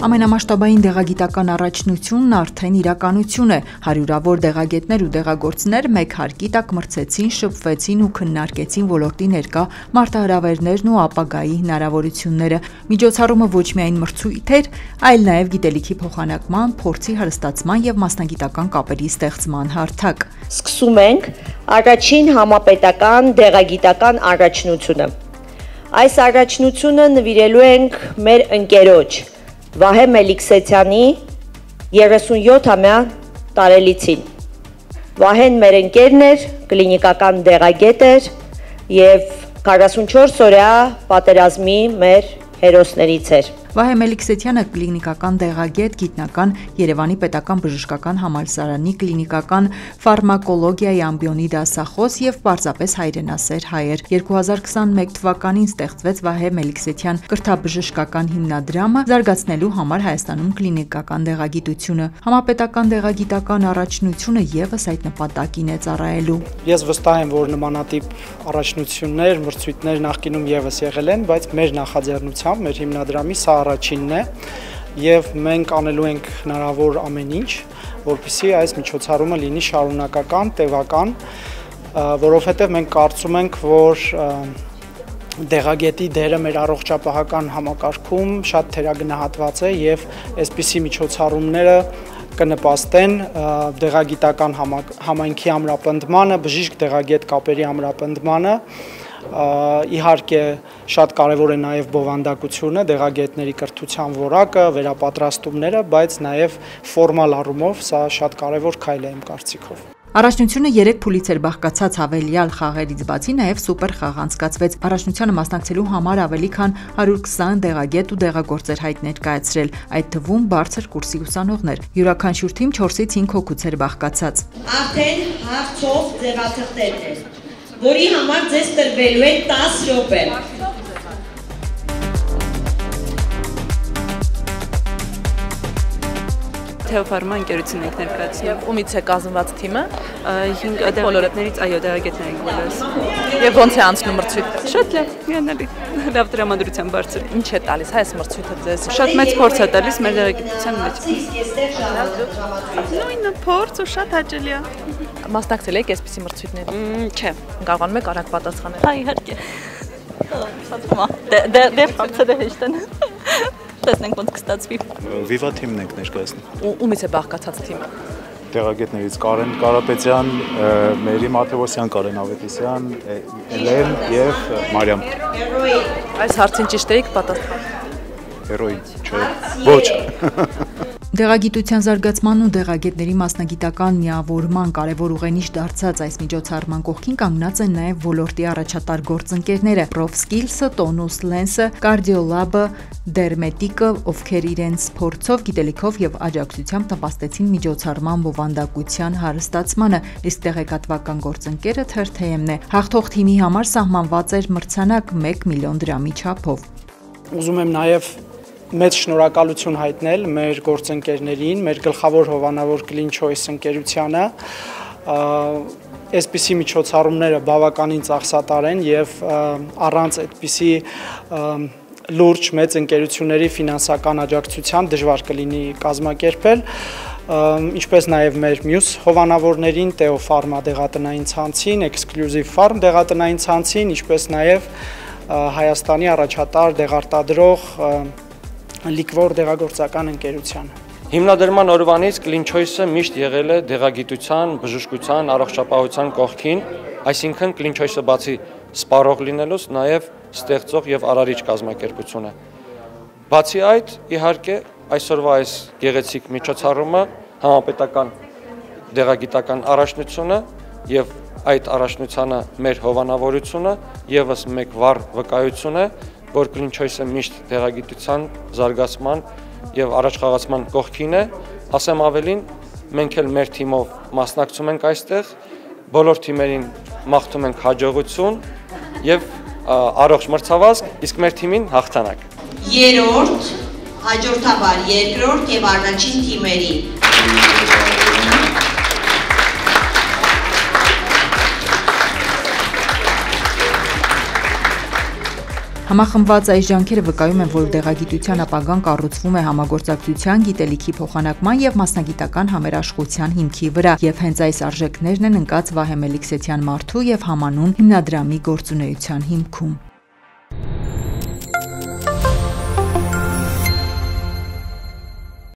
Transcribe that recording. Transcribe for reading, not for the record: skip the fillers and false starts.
Ամենամասշտաբային դեղագիտական առաջնությունն արդեն իրականություն է։ Հարյուրավոր դեղագետներ ու դեղագործներ մեկ հարկի տակ մրցեցին, շփվեցին ու քննարկեցին ոլորտի ներկա մարտահրավերներն ու ապագայի հնարավորությունները։ Միջոցառումը ոչ միայն մրցույթ էր, այլ նաև գիտելիքի փոխանակման, փորձի հարստացման եւ մասնագիտական կապերի ստեղծման հարթակ։ Սկսում ենք առաջին համապետական դեղագիտական առաջնությունը։ Այս առաջնությունը նվիրելու ենք մեր ընկերոջ Վահե Մելիքսեթյանի 37-ամյա տարելիցին։ Վահեն մեր ընկերն էր, կլինիկական դեղագետ էր եւ 44 օրյա պատերազմի մեր հերոսներից էր։ Վահե Մելիքսեթյանը կլինիկական դեղագետ, գիտնական, Երևանի պետական բժշկական համալսարանի կլինիկական ֆարմակոլոգիայի ամբիոնի դասախոս եւ պարզապես հայրենասեր հայ էր։ 2021 թվականին ստեղծվեց Վահե Մելիքսեթյան կրթաբժշկական հիմնադրամը, զարգացնելու համար Հայաստանում կլինիկական դեղագիտությունը։ Համապետական դեղագիտական առաջնությունը եւս այդ նպատակին է ծառայելու։ Ես վստահ եմ, որ նմանատիպ առաջնություններ, մրցույթներ նախկինում եւս եղել են, բայց մեր նախաձեռնությամբ, մեր հիմնադրամի սա առաջինն է եւ մենք անելու ենք հնարավոր ամեն ինչ, որպեսզի այս միջոցառումը լինի շարունակական, տևական, որովհետեւ մենք կարծում ենք, որ դեղագետի դերը մեր առողջապահական համակարգում շատ թերագնահատված է եւ այսպիսի միջոցառումները կնպաստեն դեղագիտական համայնքի ամրապնդմանը, բժիշկ դեղագետ կապերի ամրապնդմանը։ Իհարկե շատ կարևոր է նաև բովանդակությունը, դեղագետների կրթության որակը, վերապատրաստումները, բայց նաև ֆորմալ առումով սա շատ կարևոր քայլ է իմ կարծիքով։ Առաջնությունը 3 փուլից էր բաղկացած, հավելյալ խաղերից բացի նաև սուպեր խաղ անցկացվեց։ Առաջնությանը մասնակցելու համար ավելի քան 120 դեղագետ ու դեղագործեր հայտ ներկայացրել, այդ թվում բարձր կուրսի ուսանողներ։ Յուրաքանչյուր թիմ 4-ից 5 հոգուց էր բաղկացած։ Արդեն հարցով ձևաթղթերն են, որի համար ձեզ տրվելու է 10 րոպե։ Թեոֆարմա ընկերությունն ենք ներկայացնում։ Ումից է կազմված թիմը։ 5 դեղագետներից, այո, դեղագետներ ենք բոլորս։ Եվ ոնց է անցնում մրցույթը։ Շատ լավ, միանալի։ Լավ տրամադրության բարձր։ Ինչ է տալիս այս մրցույթը ձեզ։ Շատ մեծ փորձ է տալիս մեր դեղագիտության մեջ։ Նույնը փորձ ու շատ հաճելի է։ Մասնակցել եք այսպիսի մրցույթների։ Չէ։ Կարողանում եք արագ պատասխանել։ Հա, իհարկե։ Դե հարցերը հեշտ են։ Տեսնենք ոնց կստացվի։ Վիվա թիմն ենք ներկայացնում։ Ումից է բաղկացած թիմը։ Դեղագետներից Կարեն Կարապետյան, Մերի Մաթեոսյան, Կարեն Ավետիսյան, Էլեն եւ Մարիամ։ Այս հարցին ճիշտ էիք պատասխան։ Հերոյի, չէ։ Ոչ։ Դեղագիտության զարգացման ու դեղագետների մասնագիտական միավորման կարևոր ուղենիշ դարձած այս միջոցառման կողքին կանգնած են նաև ոլորտի առաջատար գործընկերները ProfSkills-ը, Tonus Lens-ը, Cardiolab-ը, Dermetic-ը, ովքեր իրենց փորձով, գիտելիքով եւ աջակցությամբ նպաստեցին միջոցառման բովանդակության հարստացմանը, իսկ տեղեկատվական գործընկերը TRTM-ն է։ Հաղթող թիմի համար սահմանված էր մրցանակ 1 միլիոն դրամի չափով։ Ուզում եմ նաև մեծ շնորհակալություն հայտնել մեր գործընկերներին, մեր գլխավոր հովանավոր Clean Choice ընկերությանը։ Այսպիսի միջոցառումները բավականին ծախսատար են եւ առանց այդպիսի լուրջ մեծ ընկերությունների ֆինանսական աջակցության դժվար կլինի կազմակերպել, ինչպես նաև մեր մյուս հովանավորներին, Teopharma դեղատնային ցանցին, Exclusive Farm դեղատնային ցանցին, ինչպես նաև Հայաստանի առաջատար դեղարտադրող Լիկվոր դեղագործական ընկերությանը։ Հիմնադրման օրվանից Clean Choice-ը միշտ եղել է դեղագիտության, բժշկության, առողջապահության կողքին, այսինքն Clean Choice-ը բացի սպառող լինելուց նաև ստեղծող եւ արարիչ կազմակերպություն է։ Բացի այդ, իհարկե, այսօրվա այս գեղեցիկ միջոցառումը համապետական դեղագիտական առաջնությունը եւ այդ առաջնությանը մեր հովանավորությունը եւս մեկ վառ վկայություն է, որ Clean Choice-ը միշտ դեղագիտության զարգացման եւ առաջխաղացման կողքին է, ասեմ ավելին, մենք էլ մեր թիմով մասնակցում ենք այստեղ, բոլոր թիմերին մաղթում ենք հաջողություն եւ առողջ մրցավազք, իսկ մեր թիմին հաղթանակ։ Երրորդ, հաջորդաբար երկրորդ եւ առաջին թիմերին։ Համախմբված այս ջանքերը վկայում են, որ դեղագիտության ապագան կառուցվում է համագործակցության, գիտելիքի փոխանակման եւ մասնագիտական համերաշխության հիմքի վրա, եւ հենց այս արժեքներն են ընկած Վահե Մելիքսեթյան մարդու եւ համանուն հիմնադրամի գործունեության հիմքում։